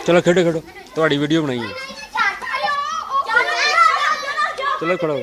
चलो खेडो खेडो थोड़ी वीडियो बनाई है चलो खड़ो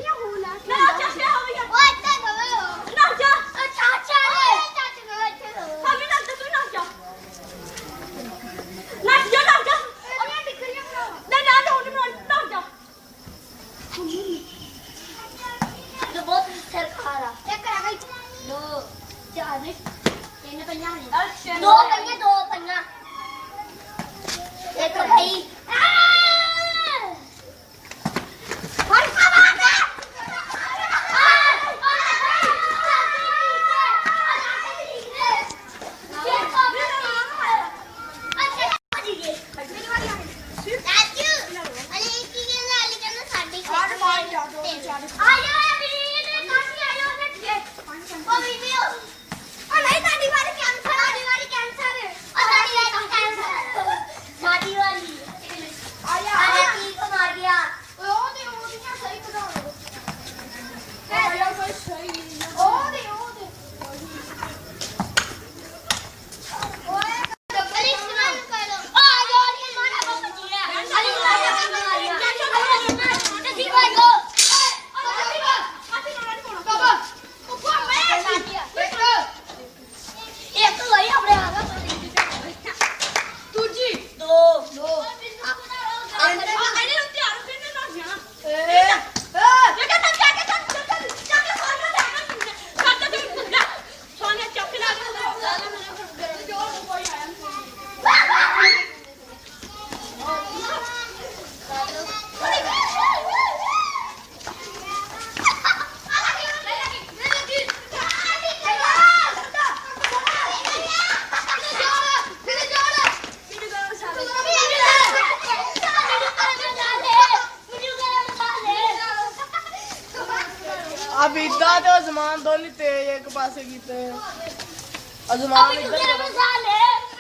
अब इदा तो अजमान दोनों तेज एक पासे कीते अजमान इधर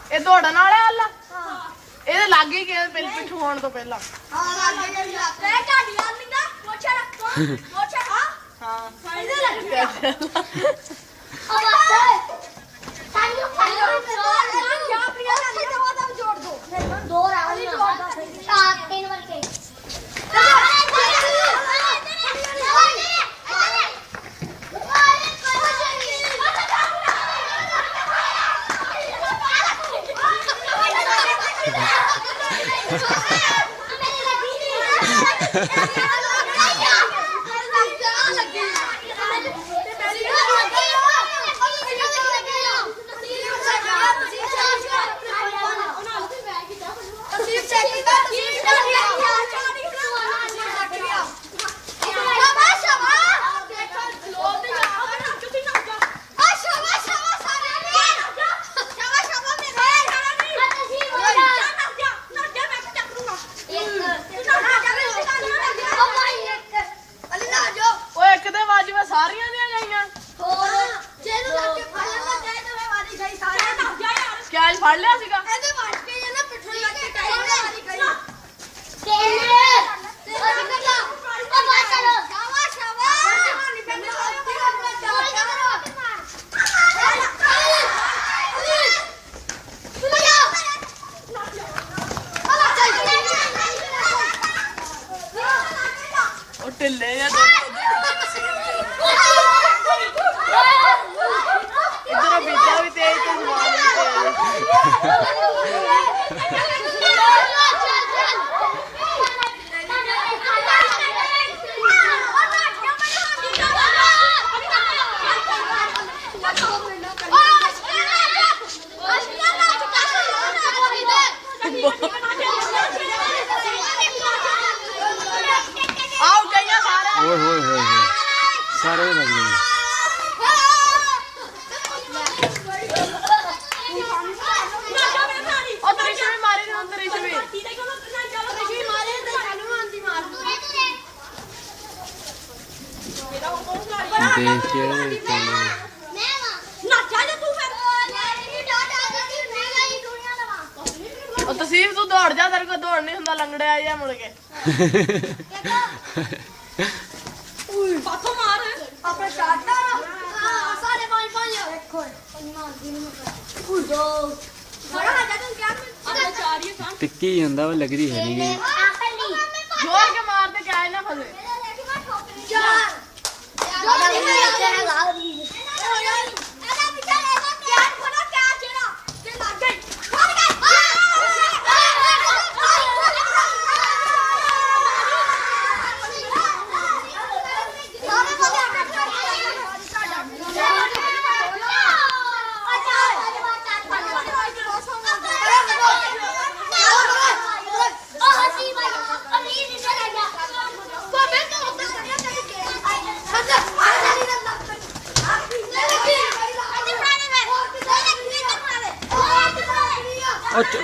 ਇਹ ਦੌੜਨ ਵਾਲਾ ਹੱਲਾ ਇਹਦੇ ਲੱਗ ਹੀ ਗਿਆ ਪਹਿਲੇ ਪਿੱਛੋਂ ਹੋਣ ਤੋਂ ਪਹਿਲਾਂ ਹਾਂ ਲੱਗ ਗਿਆ ਤੇ ਢਾਡੀ ਆ ਮਿੰਦਾ ਮੋਛਾ ਰੱਖੋ ਮੋਛਾ ਹਾਂ ਇਹਦੇ ਲੱਗ ਗਿਆ ਆ ਬਸ ਸਾਨੂੰ ਜਾ ਪ੍ਰਿਆ ਨਾਲ ਦਵਾ ਜੋੜ ਦੋ ਦੋ ਰਾਵਲੀ ਜੋੜਦਾ ਚਾਰ ਤਿੰਨ ਵਾਰ ਕੇ ਸਕੈਚ ਫੜ ਲਿਆ ਸੀਗਾ ਇਹਦੇ ਵੱਟ ਕੇ ਜੇ ਨਾ ਪਿੱਠੋਂ ਲੱਗ ਕੇ ਟਾਈਮ ਮਾਰੀ ਗਈ ਤੇ ਉਹ ਬਾਤ ਕਰੋ ਸ਼ਾਬਾਸ਼ ਸ਼ਾਬਾਸ਼ ਨਹੀਂ ਪੈਂਦਾ ਉਹ ਢਿੱਲੇ ਜਾਂ ਆਓ ਗਈਆਂ ਸਾਰਾ ਓਏ ਹੋਏ ਹੋਏ ਹੋਏ ਸਾਰੇ ਲੱਗ ਗਏ ਉਹ ਤਰੀਸ਼ ਵੀ ਮਾਰੇ ਨੇ ਤਰੀਸ਼ ਵੀ ਦੇਖ ਕੇ ਉਹ ਤਸੀਫ ਤੂੰ ਦੌੜ ਜਾ ਤੇਰੇ ਕੋਲ ਦੌੜ ਨਹੀਂ ਹੁੰਦਾ ਲੰਗੜਿਆ ਜਾਂ ਮੁੜ ਕੇ ਪਾਥੋਂ ਮਾਰ ਆਪਣੇ ਕਾਟਾ ਸਾਰੇ ਪੰਜ ਦੇਖੋ ਬੜਾ ਹਜਾ ਤੂੰ ਕਿਆ ਆਪਣੇ ਚਾਰੀਏ ਸਾਂ ਟਿੱਕੀ ਜਾਂਦਾ ਵਾ ਲੱਗਦੀ ਹੈ ਨਹੀਂ ਗਈ ਜੋਰ ਕੇ ਮਾਰ ਤੇ ਕਿਆ ਨਾ ਫਸੇ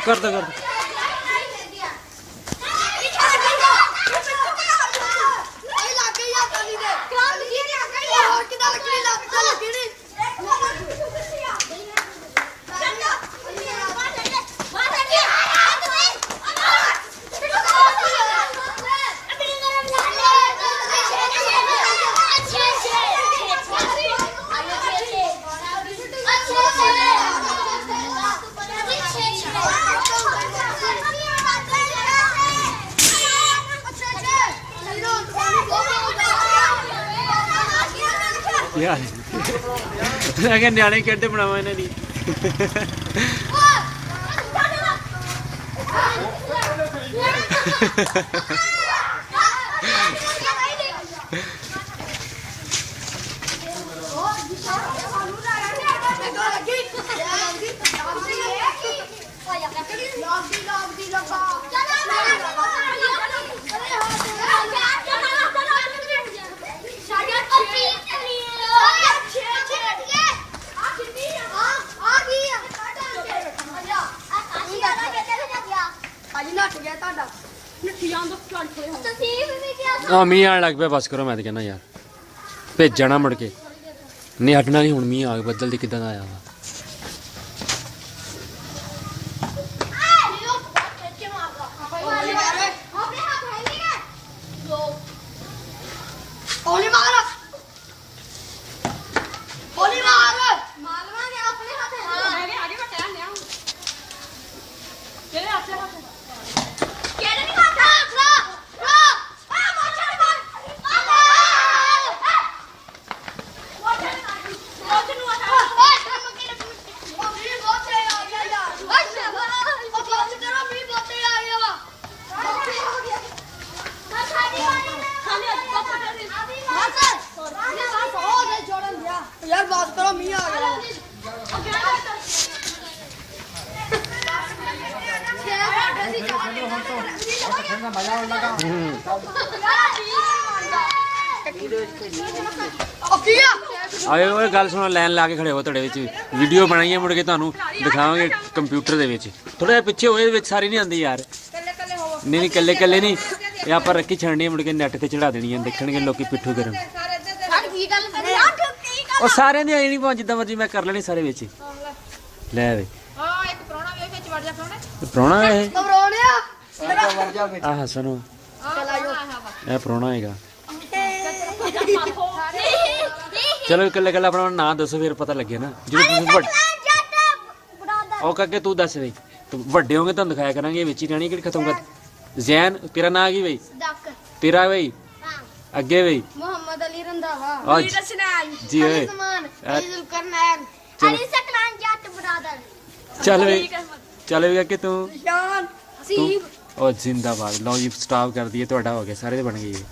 कर दो यार मैं क्या न्याणे कैसे बनावा इन्हें दी मीह आने लग पे बस करो मैं तो कहना यार भेजना मुड़ के नहीं हटना नहीं हूँ मीह आ गया बदल दी कि आया वा यार बात करो मी आ गया ਆਏ ਓਏ ਗੱਲ ਸੁਣੋ ਲਾਈਨ ਲਾ ਕੇ ਖੜੇ ਹੋ ਤੁਹਾਡੇ ਵਿੱਚ ਵੀਡੀਓ ਬਣਾਈਏ ਮੁੜ ਕੇ ਤੁਹਾਨੂੰ ਦਿਖਾਵਾਂਗੇ ਕੰਪਿਊਟਰ ਦੇ ਵਿੱਚ ਥੋੜਾ ਜਿਹਾ ਪਿੱਛੇ ਹੋਏ ਵਿੱਚ ਸਾਰੀ ਨਹੀਂ ਆਉਂਦੀ ਯਾਰ ਨਹੀਂ ਕੱਲੇ ਕੱਲੇ ਨਹੀਂ ਇਹ ਆਪਾਂ ਰੱਖੀ ਛੱਡਣੀ ਮੁੜ ਕੇ ਨੈਟ ਤੇ ਚੜਾ ਦੇਣੀ ਆ ਦੇਖਣਗੇ ਲੋਕੀ ਪਿੱਠੂ ਕਰਨ ਉਹ ਸਾਰਿਆਂ ਦੀ ਆਈ ਨਹੀਂ ਪਹੁੰਚ ਜਿੱਦਾਂ ਮਰਜੀ ਮੈਂ ਕਰ ਲੈਣੀ ਸਾਰੇ ਵਿੱਚ ਲੈ ਵੇ ਹਾਂ ਇੱਕ ਪ੍ਰਾਹੁਣਾ ਵੇ ਵਿੱਚ ਵੜ ਜਾ ਪ੍ਰਾਹੁਣਾ ਇਹ ਪ੍ਰਾਹੁਣਿਆ ਆਹ ਸੁਣੋ ਇਹ ਪ੍ਰਾਹੁਣਾ ਹੈਗਾ ਚਲੋ ਇਕੱਲੇ ਇਕੱਲੇ ਆਪਣਾ ਨਾਂ ਦੱਸੋ ਫਿਰ ਪਤਾ ਲੱਗੇ ਨਾ ਜਦੋਂ ਤੁਸੀਂ ਉਹ ਕਰਕੇ ਤੂੰ ਦੱਸ ਬਈ ਤੂੰ ਵੱਡੇ ਹੋਗੇ ਤੁਹਾਨੂੰ ਦਿਖਾਇਆ ਕਰਾਂਗੇ ਵਿੱਚ ਹੀ ਰਹਿਣੀ ਕਿਹੜੀ ਖਤਮ ਕਰ ਜ਼ੈਨ ਤੇਰਾ ਨਾਂ ਕੀ ਬਈ ਤੇਰਾ ਬਈ ਅੱਗੇ ਬਈ मोहम्मद अली रंधावा ਅਲੀ ਰਸਨਾਨ ਜੀ ਓਏ उस्मान अली करनैल अली सकलान जट ब्रदर ਚੱਲ ਵੀ ਅੱਗੇ ਤੂੰ जान ਤੂੰ ਉਹ ਜ਼ਿੰਦਾਬਾਦ ਲਓ ਜੀ ਸਟਾਪ ਕਰ ਦਈਏ ਤੁਹਾਡਾ ਹੋ ਗਿਆ ਸਾਰੇ ਦੇ ਬਣ ਗਏ